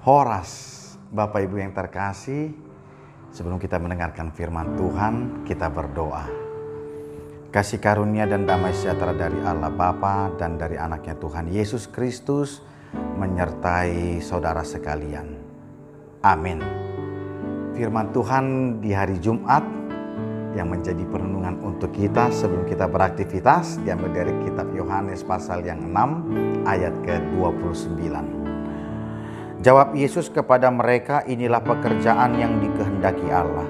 Horas, Bapak Ibu yang terkasih, sebelum kita mendengarkan firman Tuhan, kita berdoa. Kasih karunia dan damai sejahtera dari Allah Bapa dan dari anaknya Tuhan Yesus Kristus menyertai saudara sekalian. Amin. Firman Tuhan di hari Jumat yang menjadi perenungan untuk kita sebelum kita beraktivitas diambil dari kitab Yohanes pasal yang 6 ayat ke-29. Jawab Yesus kepada mereka, inilah pekerjaan yang dikehendaki Allah,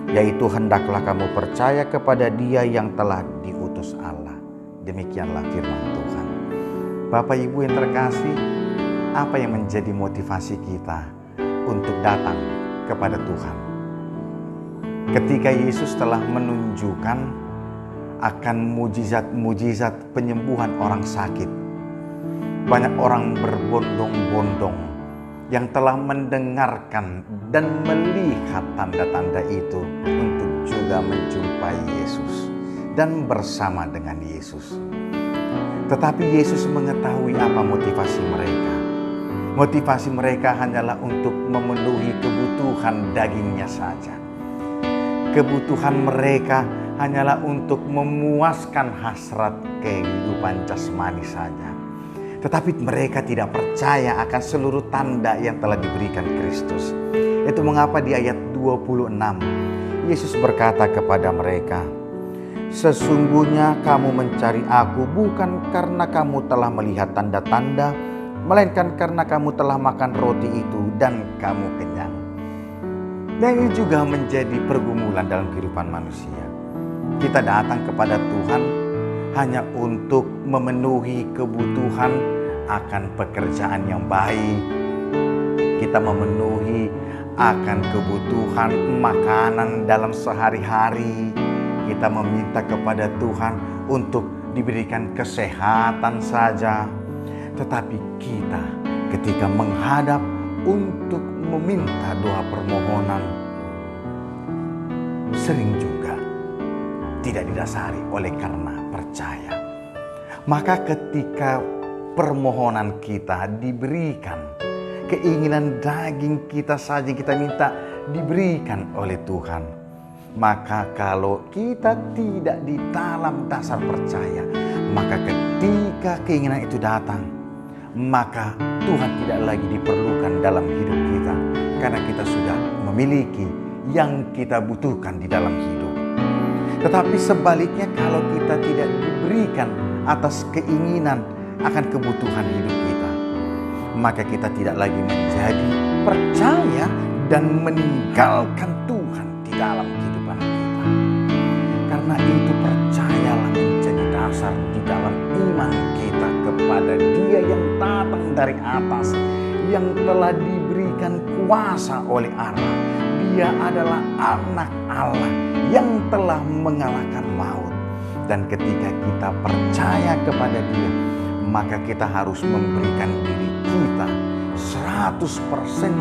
yaitu hendaklah kamu percaya kepada Dia yang telah diutus Allah. Demikianlah firman Tuhan. Bapak Ibu yang terkasih, apa yang menjadi motivasi kita untuk datang kepada Tuhan? Ketika Yesus telah menunjukkan akan mujizat-mujizat penyembuhan orang sakit, banyak orang berbondong-bondong yang telah mendengarkan dan melihat tanda-tanda itu untuk juga menjumpai Yesus dan bersama dengan Yesus. Tetapi Yesus mengetahui apa motivasi mereka. Motivasi mereka hanyalah untuk memenuhi kebutuhan dagingnya saja. Kebutuhan mereka hanyalah untuk memuaskan hasrat kehidupan jasmani saja. Tetapi mereka tidak percaya akan seluruh tanda yang telah diberikan Kristus. Itu mengapa di ayat 26 Yesus berkata kepada mereka, sesungguhnya kamu mencari aku bukan karena kamu telah melihat tanda-tanda, melainkan karena kamu telah makan roti itu dan kamu kenyang. Dan ini juga menjadi pergumulan dalam kehidupan manusia. Kita datang kepada Tuhan hanya untuk memenuhi kebutuhan akan pekerjaan yang baik. Kita memenuhi akan kebutuhan makanan dalam sehari-hari. Kita meminta kepada Tuhan untuk diberikan kesehatan saja. Tetapi kita ketika menghadap untuk meminta doa permohonan, sering juga tidak didasari oleh karena percaya. Maka ketika permohonan kita diberikan, keinginan daging kita saja kita minta diberikan oleh Tuhan, maka kalau kita tidak di dalam dasar percaya, maka ketika keinginan itu datang, maka Tuhan tidak lagi diperlukan dalam hidup kita, karena kita sudah memiliki yang kita butuhkan di dalam hidup. Tetapi sebaliknya, kalau kita tidak diberikan atas keinginan akan kebutuhan hidup kita, maka kita tidak lagi menjadi percaya dan meninggalkan Tuhan di dalam kehidupan kita. Karena itu percayalah menjadi dasar di dalam iman kita kepada Dia yang datang dari atas, yang telah diberikan kuasa oleh Allah. Dia adalah anak Allah yang telah mengalahkan maut. Dan ketika kita percaya kepada Dia, maka kita harus memberikan diri kita 100%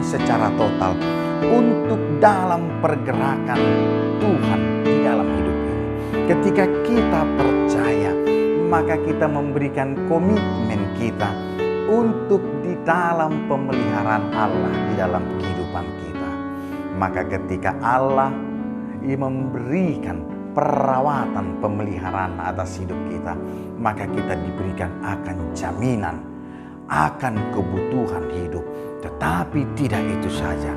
secara total untuk dalam pergerakan Tuhan di dalam hidup ini. Ketika kita percaya, maka kita memberikan komitmen kita untuk di dalam pemeliharaan Allah di dalam kehidupan kita. Maka ketika Allah memberikan perawatan pemeliharaan atas hidup kita, maka kita diberikan akan jaminan akan kebutuhan hidup. Tetapi tidak itu saja,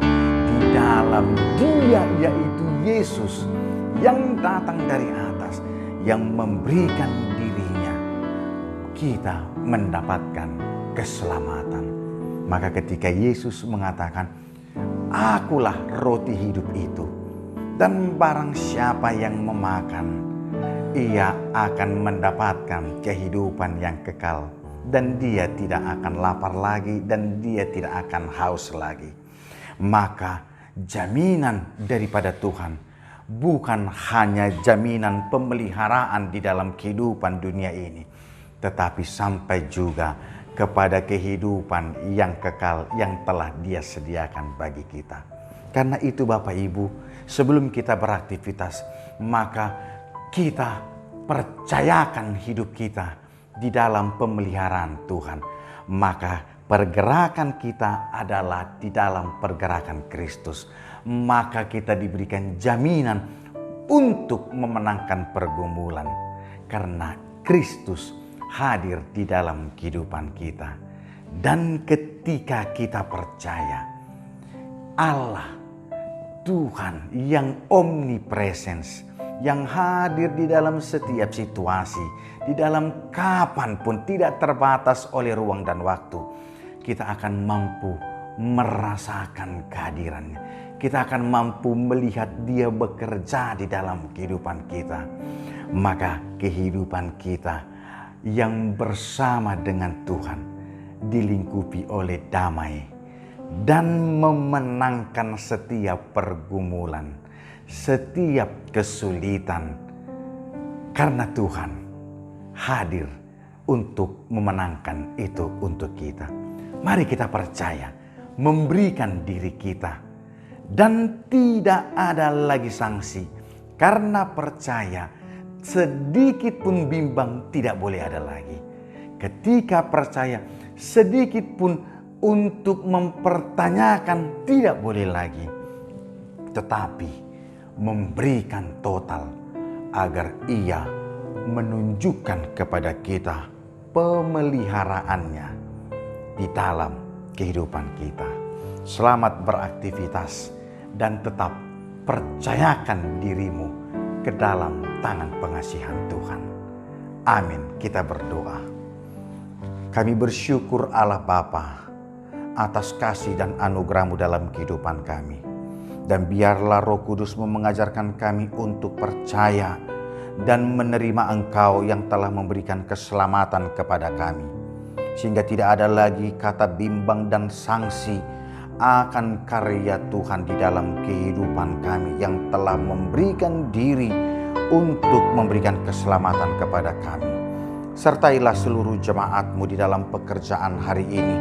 di dalam Dia yaitu Yesus yang datang dari atas, yang memberikan dirinya, kita mendapatkan keselamatan. Maka ketika Yesus mengatakan, akulah roti hidup itu, dan barang siapa yang memakan, ia akan mendapatkan kehidupan yang kekal, dan dia tidak akan lapar lagi, dan dia tidak akan haus lagi. Maka jaminan daripada Tuhan bukan hanya jaminan pemeliharaan di dalam kehidupan dunia ini, tetapi sampai juga kepada kehidupan yang kekal yang telah Dia sediakan bagi kita. Karena itu Bapak Ibu, sebelum kita beraktivitas, maka kita percayakan hidup kita di dalam pemeliharaan Tuhan. Maka pergerakan kita adalah di dalam pergerakan Kristus, maka kita diberikan jaminan untuk memenangkan pergumulan karena Kristus hadir di dalam kehidupan kita. Dan ketika kita percaya Allah Tuhan yang omnipresence, yang hadir di dalam setiap situasi, di dalam kapanpun, tidak terbatas oleh ruang dan waktu, kita akan mampu merasakan kehadirannya. Kita akan mampu melihat Dia bekerja di dalam kehidupan kita. Maka kehidupan kita yang bersama dengan Tuhan dilingkupi oleh damai dan memenangkan setiap pergumulan, setiap kesulitan, karena Tuhan hadir untuk memenangkan itu untuk kita. Mari kita percaya, memberikan diri kita, dan tidak ada lagi sanksi. Karena percaya, sedikit pun bimbang tidak boleh ada lagi. Ketika percaya, sedikit pun untuk mempertanyakan tidak boleh lagi. Tetapi memberikan total agar Ia menunjukkan kepada kita pemeliharaannya di dalam kehidupan kita. Selamat beraktivitas dan tetap percayakan dirimu ke dalam tangan pengasihan Tuhan. Amin. Kita berdoa. Kami bersyukur Allah Bapa atas kasih dan anugerah-Mu dalam kehidupan kami. Dan biarlah Roh Kudus-Mu mengajarkan kami untuk percaya dan menerima Engkau yang telah memberikan keselamatan kepada kami. Sehingga tidak ada lagi kata bimbang dan sanksi akan karya Tuhan di dalam kehidupan kami yang telah memberikan diri untuk memberikan keselamatan kepada kami. Sertailah seluruh jemaat-Mu di dalam pekerjaan hari ini.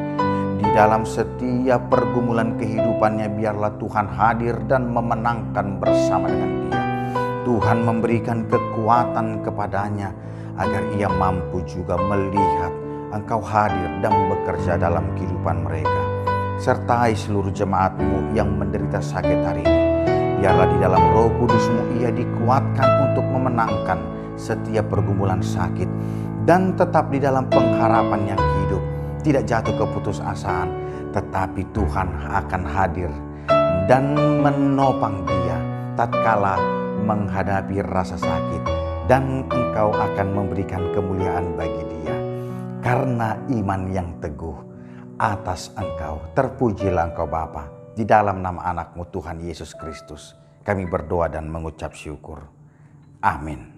Di dalam setiap pergumulan kehidupannya, biarlah Tuhan hadir dan memenangkan bersama dengan dia. Tuhan memberikan kekuatan kepadanya agar ia mampu juga melihat Engkau hadir dan bekerja dalam kehidupan mereka. Sertai seluruh jemaat-Mu yang menderita sakit hari ini. Biarlah di dalam Roh Kudus-Mu ia dikuatkan untuk memenangkan setiap pergumulan sakit dan tetap di dalam pengharapan yang hidup. Tidak jatuh keputusasaan, tetapi Tuhan akan hadir dan menopang dia tatkala menghadapi rasa sakit, dan Engkau akan memberikan kemuliaan bagi dia. Karena iman yang teguh atas Engkau, terpujilah Engkau Bapa. Di dalam nama anak-Mu Tuhan Yesus Kristus, kami berdoa dan mengucap syukur. Amin.